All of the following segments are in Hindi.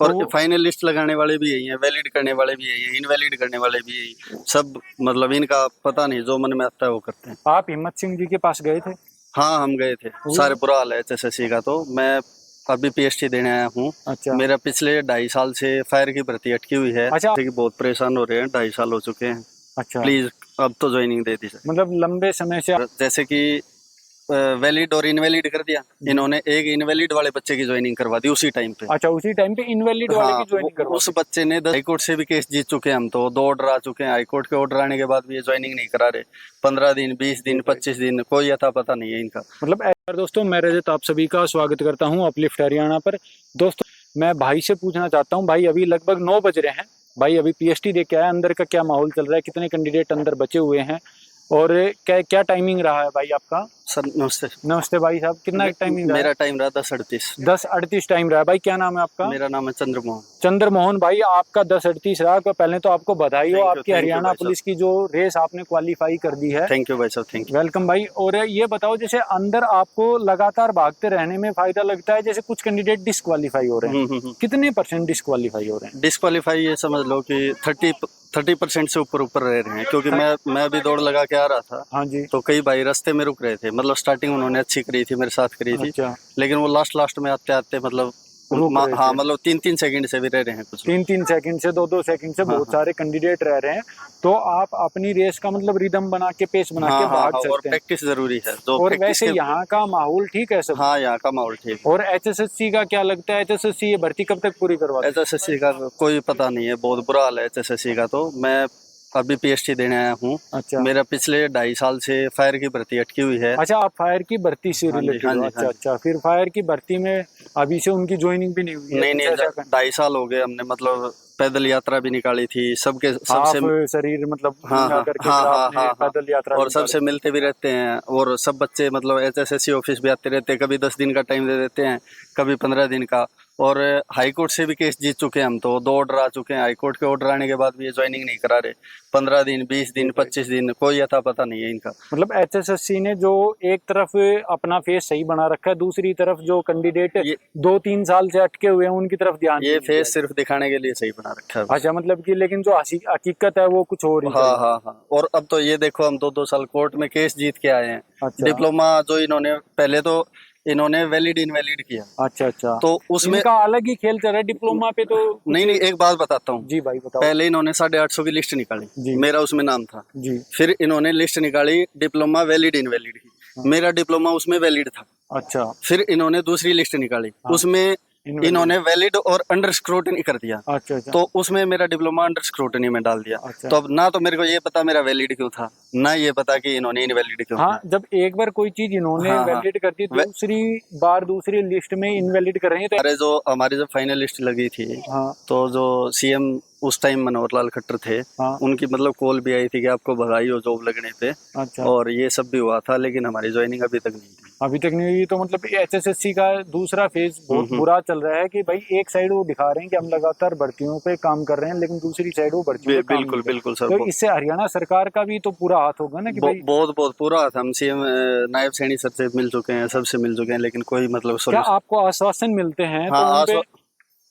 और तो फाइनल लिस्ट लगाने वाले भी यही हैं, वैलिड करने वाले भी यही हैं, इनवैलिड करने वाले भी यही सब, मतलब इनका पता नहीं, जो मन में आता है वो करते हैं। आप हिम्मत सिंह जी के पास गए थे? हाँ हम गए थे, सारे बुरा हाल है एचएसएससी का। तो मैं अभी पीएचडी देने आया हूँ। अच्छा मेरा पिछले 2.5 साल से फायर की भर्ती अटकी हुई है, अच्छा जैसे कि बहुत परेशान हो रहे हैं, 2.5 साल हो चुके हैं। अच्छा। प्लीज अब तो ज्वाइनिंग दे दी जाए। मतलब लंबे समय से जैसे कि वैलिड और इनवैलिड कर दिया इन्होंने, एक इनवैलिड वाले बच्चे की ज्वाइनिंग करवा दी उसी टाइम पे। अच्छा, उसी टाइम पे इनवैलिड वाले हाँ की ज्वाइनिंग करवा उस दी। बच्चे ने हाईकोर्ट से भी केस जीत चुके हैं, हम तो 2 ऑर्डर आ चुके हैं, हाईकोर्ट के ऑर्डर आने के बाद भी ये ज्वाइनिंग नहीं करा रहे। 15 दिन, 20 दिन, 25 दिन, कोई अता पता नहीं है इनका। मतलब यार दोस्तों, मैं रजत आप सभी का स्वागत करता हूं अपलिफ्ट हरियाणा पर। दोस्तों मैं भाई से पूछना चाहता हूं, भाई अभी लगभग 9 बज रहे हैं, भाई अभी पीएचडी दे के आया, अंदर का क्या माहौल चल रहा है, कितने कैंडिडेट अंदर बचे हुए हैं और क्या क्या टाइमिंग रहा है भाई आपका? सर नमस्ते। नमस्ते भाई साहब, कितना टाइमिंग रहा है? मेरा टाइम रहा 10:38। 10:38 टाइम रहा है। भाई क्या नाम है आपका? मेरा नाम है चंद्रमोहन। चंद्रमोहन भाई, आपका 10:38 रहा। तो पहले तो आपको बधाई हो, आपकी थैंक यू हरियाणा भाई साहब। पुलिस की जो रेस आपने क्वालिफाई कर दी है। थैंक यू भाई साहब, थैंक यू। वेलकम भाई। और ये बताओ, जैसे अंदर आपको लगातार भागते रहने में फायदा लगता है, जैसे कुछ कैंडिडेट डिस्क्वालीफाई हो रहे हैं, कितने % डिस्क्वालीफाई हो रहे हैं? डिस्क्वालीफाई ये समझ लो कि 30% से ऊपर रह रहे हैं, क्योंकि मैं भी दौड़ लगा के आ रहा था। हाँ जी। तो कई भाई रास्ते में रुक रहे थे, मतलब स्टार्टिंग उन्होंने अच्छी करी थी, मेरे साथ करी थी, अच्छा, लेकिन वो लास्ट में आते आते मतलब रुक रहे हाँ थे। मतलब 3-3 सेकंड से भी रह रहे हैं कुछ लोग। 3-3 सेकंड से 2-2 सेकंड से हाँ बहुत हाँ सारे कैंडिडेट रह रहे हैं। तो आप अपनी रेस का मतलब रिदम बना के, पेस बना के हाँ हाँ भाग हाँ, और सकते हैं। प्रैक्टिस जरूरी है, जो और प्रैक्टिस वैसे के। यहाँ का माहौल ठीक है सब? हाँ यहाँ का माहौल ठीक है। और एचएसएससी का क्या लगता है? एचएसएससी ये भर्ती कब तक पूरी करवा देगी? एचएसएससी का कोई पता नहीं है, बहुत बुरा हाल है एचएसएससी का। तो मैं अभी पीएचडी देने आया हूँ। अच्छा मेरा पिछले 2.5 साल से फायर की भर्ती अटकी हुई है। अच्छा, आप फायर की भर्ती से हाँ जी, रिलेटेड हाँ हो? जी, हाँ अच्छा जी। अच्छा, फिर फायर की भर्ती में अभी से उनकी ज्वाइनिंग भी नहीं हुई है, नहीं कुछ नहीं, ऐसा? 2.5 साल हो गए, हमने मतलब पैदल यात्रा भी निकाली थी, सबके हाफ सबसे। शरीर मतलब हाँ नंगा हाँ करके हाँ फिर हाँ आपने हाँ हाँ। पैदल यात्रा भी और निकाली। सबसे मिलते भी रहते हैं, और सब बच्चे मतलब एचएसएससी ऑफिस भी आते रहते हैं, कभी 10 दिन का टाइम दे देते हैं, कभी 15 दिन का। और हाई कोर्ट से भी केस जीत चुके हैं हम तो, 2 ऑर्डर आ चुके हैं, हाई कोर्ट के ऑर्डर आने के बाद भी ये ज्वाइनिंग नहीं करा रहे। 15 दिन, 20 दिन, 25 दिन, कोई अता पता नहीं है इनका। मतलब एचएसएससी ने जो एक तरफ अपना फेस सही बना रखा है, दूसरी तरफ जो कैंडिडेट ये 2-3 साल से अटके हुए हैं उनकी तरफ ध्यान भी ये नहीं दिया फेस सिर्फ दिखाने के लिए सही बना रखा है गया। बस। अच्छा, मतलब कि लेकिन जो हकीकत है वो कुछ और ही चल हाँ रहा हाँ हाँ। और अब तो ये देखो, हम 2-2 साल कोर्ट में केस जीत के आए हैं। है। अच्छा डिप्लोमा जो इन्होंने पहले तो इन्होंने वैलिड इनवैलिड किया, अच्छा अच्छा। तो उसमें इनका अलग ही खेल चल रहा है डिप्लोमा पे तो कुछ। नहीं नहीं, एक बात बताता हूँ। जी भाई बताओ। पहले इन्होंने 850 की लिस्ट निकाली, जी मेरा उसमें नाम था। जी। फिर इन्होंने लिस्ट निकाली डिप्लोमा वैलिड इनवैलिड हाँ। की, मेरा डिप्लोमा उसमें वैलिड था। अच्छा। फिर इन्होंने दूसरी लिस्ट निकाली, हाँ। उसमें इनवैलिड। इन्होंने वैलिड और अंडर स्क्रूटनी कर दिया, अच्छा अच्छा तो उसमें मेरा डिप्लोमा अंडर स्क्रूटनी में डाल दिया। अच्छा। तो अब ना तो मेरे को ये पता मेरा वैलिड क्यों था, ना ये पता कि इन्होंने इनवैलिड क्यों हाँ, किया। जब एक बार कोई चीज इन्होंने हाँ हाँ। वैलिड कर दी, वे- दूसरी बार दूसरी लिस्ट में इनवैलिड कर रहे हैं तो। हमारी जो फाइनल लिस्ट लगी थी, हाँ तो जो सीएम उस टाइम मनोहर लाल खट्टर थे, हाँ। उनकी मतलब कॉल भी आई थी कि आपको बधाई हो जॉब लगने पे, अच्छा, और ये सब भी हुआ था, लेकिन हमारी ज्वाइनिंग अभी तक नहीं थी। अभी तक नहीं हुई। तो मतलब एचएसएससी का दूसरा फेज बहुत हम्म। बुरा चल रहा है कि भाई एक साइड वो दिखा रहे हैं कि हम लगातार भर्तियों पे काम कर रहे हैं, लेकिन दूसरी साइड वो भर्तियों पे काम नहीं बिल्कुल कर बिल्कुल रहे। सर, तो इससे हरियाणा सरकार का भी तो पूरा हाथ होगा ना कि भाई। बहुत बहुत पूरा था। हम सीएम नायब सैनी सर से मिल चुके हैं, सबसे मिल चुके हैं, लेकिन कोई मतलब क्या सोल्यूशन। आपको आश्वासन मिलते हैं हाँ तो उनपे?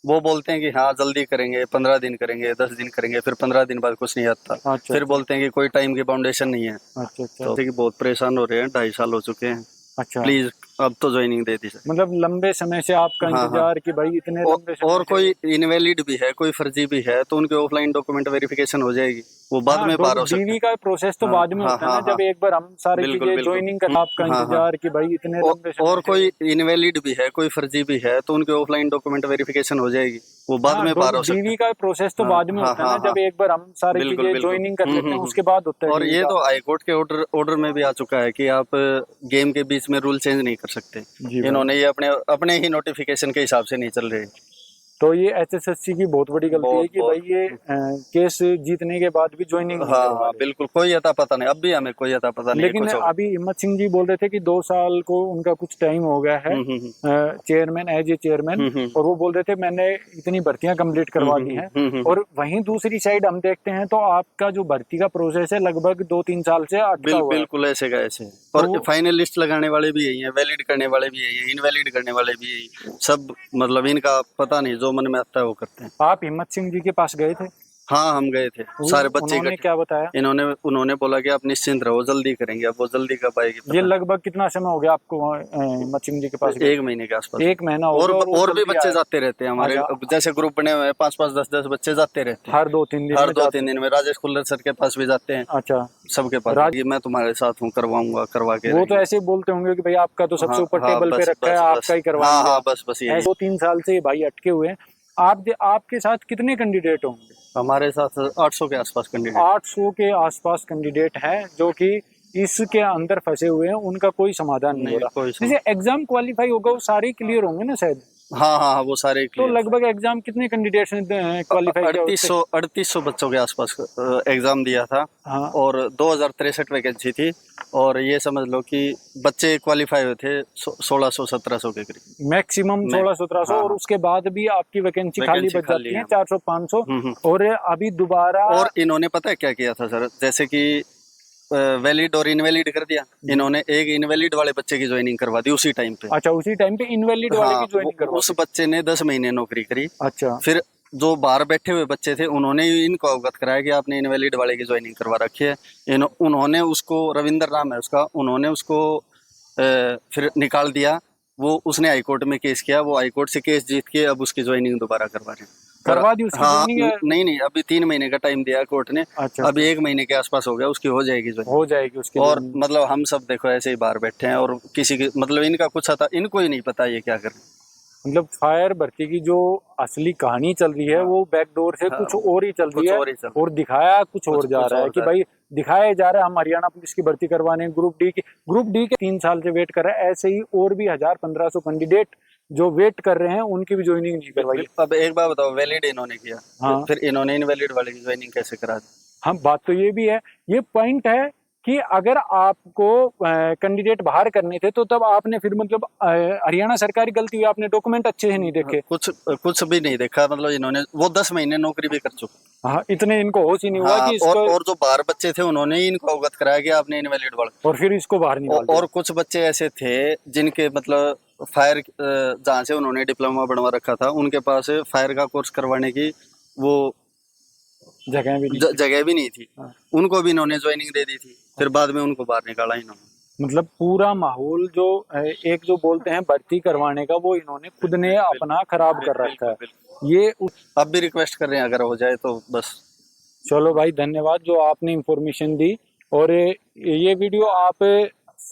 वो बोलते हैं कि हाँ जल्दी करेंगे, 15 दिन करेंगे, 10 दिन करेंगे, फिर 15 दिन बाद कुछ नहीं आता। अच्छा फिर अच्छा बोलते हैं कि कोई टाइम की बाउंडेशन नहीं है। अच्छा अच्छा तो देखिए बहुत परेशान हो रहे हैं, 2.5 साल हो चुके हैं। अच्छा। प्लीज अब तो ज्वाइनिंग दे दी जाए। मतलब लंबे समय से आपका हाँ हाँ। इंतजार कि भाई इतने लंबे और समय कोई से। इनवैलिड भी है, कोई फर्जी भी है, तो उनके ऑफलाइन डॉक्यूमेंट वेरिफिकेशन हो जाएगी, वो बाद हाँ, में पार हो सकते डीवी हैं। का प्रोसेस तो हाँ बाद में हाँ होता है ना, हाँ हाँ। जब एक बार हम सारी बिल्कुल चीजें बिल्कुल। ज्वाइनिंग कर आपका हाँ हाँ। इंतजार कि भाई इतने लंबे और समय से। कोई इनवैलिड भी है, कोई फर्जी भी है, तो उनके ऑफलाइन डॉक्यूमेंट वेरिफिकेशन हो जाएगी, वो बाद हाँ, में पार हो सकते डीवी हैं। का प्रोसेस तो हाँ बाद में हाँ होता है हाँ ना, हाँ। जब एक बार हम सारी बिल्कुल चीजें बिल्कुल। ज्वाइनिंग कर लेते हैं हम्म। उसके बाद होता है और डीवी ये का। तो हाई कोर्ट के ऑर्डर में भी आ चुका है कि आप गेम के बीच में रूल चेंज नहीं कर सकते। जी भाई। इन्होंने ये अपने अपने ही नोटिफिकेशन के हिसाब से नहीं चल रहे। तो ये एचएसएससी की बहुत बड़ी गलती है बहुत कि बहुत। भाई ये केस जीतने के बाद भी ज्वाइनिंग नहीं हाँ करवा हाँ रहे। बिल्कुल, कोई अता पता नहीं, अब भी हमें कोई अता पता नहीं है लेकिन कुछ होगा। अभी हिम्मत सिंह जी बोल रहे थे कि 2 साल को उनका कुछ टाइम हो गया है हम्म। Chairman, as a chairman. हम्म। और वो बोल रहे थे मैंने इतनी भर्तियां कंप्लीट करवा दी हैं। और वहीं दूसरी साइड हम देखते हैं तो आपका जो भर्ती का प्रोसेस है लगभग 2-3 साल से अटका हुआ है। बिल्कुल ऐसे का ऐसे। और तो फाइनल लिस्ट लगाने वाले भी यही हैं, वैलिड करने वाले भी यही हैं, इनवैलिड करने वाले भी यही सब, मतलब इनका पता नहीं, जो मन में आता है वो करते हैं। आप हिम्मत सिंह जी के पास गए थे? हाँ हम गए थे, सारे बच्चे उन्होंने इकट्ठे। क्या बताया? उन्होंने बोला कि आप निश्चिंत रहो, जल्दी करेंगे। अब वो जल्दी कब आएगी ये पता लगभग कितना समय हो गया आपको वहाँ, हिम्मत सिंह जी के पास गए? 1 महीने के आसपास। 1 महीना हो गया और भी जल्दी बच्चे आए। जाते रहते हैं हमारे, अच्छा। जैसे ग्रुप बने हुए हैं 5-5 10-10 बच्चे जाते रहते हैं हर 2-3 दिन हर में 2-3 दिन में। राजेश कुल्लर सर के पास भी जाते हैं, अच्छा। सबके पास। राज- ये मैं तुम्हारे साथ हूँ, करवाऊंगा, करवा के वो तो रहेंगे। ऐसे ही बोलते होंगे कि भाई आपका तो सबसे हाँ ऊपर हाँ, टेबल पे बस रखा है, बस आपका बस। ही हाँ करवाएंगे। हाँ, बस यही। 2-3 साल से ये भाई अटके हुए हैं। आपके साथ कितने कैंडिडेट होंगे? हमारे साथ 800 के आसपास कैंडिडेट। 800 के आसपास कैंडिडेट हैं जो कि इसके अंदर फंसे हुए हैं, उनका कोई समाधान नहीं हो नहीं, रहा। कोई जैसे एग्जाम क्वालिफाई होगा वो सारे क्लियर होंगे ना शायद? हाँ हाँ हाँ, वो सारे तो क्लियर। लगभग एग्जाम कितने कैंडिडेट्स ने क्वालिफाई किया उससे? 3800 बच्चों के आसपास एग्जाम दिया था। हाँ। और 2063 वैकेंसी थी। और ये समझ लो कि बच्चे क्वालिफाई हुए थे 1600-1700 के करीब मैक्सिमम 1600-1700। हाँ और हाँ, उसके बाद भी आपकी वैकेंसी खाली वैकेंसी बच खाली जाती है है। 400-500। हम्म। और अभी दोबारा और इन्होंने पता है क्या किया था सर, जैसे कि वैलिड और इनवैलिड कर दिया। इन्होंने एक इनवैलिड वाले बच्चे की ज्वाइनिंग करवा दी उसी टाइम पे। अच्छा, उसी टाइम पे इनवैलिड वाले हाँ, की ज्वाइनिंग करवा उस दी। बच्चे ने 10 महीने नौकरी करी। अच्छा। फिर जो बाहर बैठे हुए बच्चे थे उन्होंने इनको अवगत कराया कि आपने इनवैलिड वाले की ज्वाइनिंग करवा रखी है। उन्होंने उसको, रविंदर नाम है उसका, उन्होंने उसको फिर निकाल दिया। वो उसने हाईकोर्ट में केस किया, वो हाईकोर्ट से केस जीत के अब उसकी ज्वाइनिंग दोबारा करवा रहे हैं। करवा दी उसकी हाँ, ज्वाइनिंग? नहीं, अभी 3 महीने का टाइम दिया कोर्ट ने। अच्छा। अभी 1 महीने के आसपास हो गया, उसकी हो जाएगी ज्वाइनिंग। हो जाएगी उसकी और joining। मतलब हम सब देखो ऐसे ही बाहर बैठे हैं और किसी की मतलब इनका कुछ आता, इनको ही नहीं पता ये क्या कर रहे हैं। मतलब फायर भर्ती की जो असली कहानी चल रही है हाँ, वो बैकडोर से हाँ, कुछ और ही चल रही कुछ है। और ही चल रहा और दिखाया कुछ और जा कुछ रहा है और कि जा भाई दिखाया जा रहा है हम हरियाणा पुलिस की भर्ती करवाने ग्रुप डी के 3 साल से वेट कर रहे हैं। ऐसे ही और भी 1000-1500 कैंडिडेट जो वेट कर रहे हैं उनकी भी ज्वाइनिंग नहीं करवाई। अब एक बात बताओ, वैलिड इन्होंने किया, हाँ। फिर इन्होंने इनवैलिड वाले की ज्वाइनिंग कैसे करा दी? हाँ, बात तो ये भी है। ये पॉइंट है कि अगर आपको कैंडिडेट बाहर करने थे तो तब आपने फिर मतलब हरियाणा सरकार की गलती हुई, आपने डॉक्यूमेंट अच्छे से नहीं देखे। कुछ भी नहीं देखा, मतलब इन्होंने वो 10 महीने नौकरी भी कर चुके। हाँ, इतने इनको होश ही नहीं हुआ हाँ, कि इसको। और जो बाहर बच्चे थे उन्होंने ही इनको अवगत कराया कि आपने इनवैलिड वाला। और फिर इसको बाहर निकाल दिया। और कुछ बच्चे ऐसे थे जिनके मतलब फायर, जहाँ से उन्होंने डिप्लोमा बनवा रखा था उनके पास फायर का कोर्स करवाने की वो जगह भी नहीं। जगह भी नहीं थी। हाँ। उनको भी इन्होंने ज्वाइनिंग दे दी थी, फिर बाद में उनको बाहर निकाला इन्होंने। मतलब पूरा माहौल जो एक जो बोलते हैं भर्ती करवाने का, वो इन्होंने खुद ने अपना खराब कर रखा है। ये अब भी रिक्वेस्ट कर रहे हैं अगर हो जाए तो बस। चलो भाई, धन्यवाद जो आपने इंफॉर्मेशन दी। और ये वीडियो आप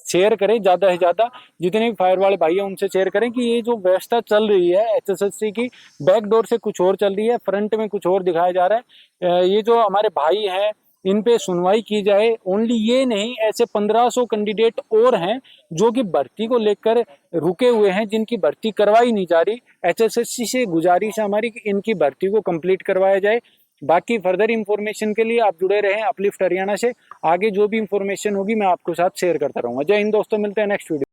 शेयर करें ज़्यादा से ज़्यादा, जितने भी फायर वाले भाई हैं उनसे शेयर करें कि ये जो व्यवस्था चल रही है एचएसएससी की, बैकडोर से कुछ और चल रही है, फ्रंट में कुछ और दिखाया जा रहा है। ये जो हमारे भाई हैं इन पे सुनवाई की जाए। ओनली ये नहीं, ऐसे 1500 कैंडिडेट और हैं जो कि भर्ती को लेकर रुके हुए हैं, जिनकी भर्ती करवाई नहीं जा रही। एचएसएससी से गुजारिश है हमारी कि इनकी भर्ती को कंप्लीट करवाया जाए। बाकी फर्दर इंफॉर्मेशन के लिए आप जुड़े रहें अपलिफ्ट हरियाणा से। आगे जो भी इंफॉर्मेशन होगी मैं आपके साथ शेयर करता रहूंगा। जय हिंद दोस्तों, मिलते हैं नेक्स्ट वीडियो।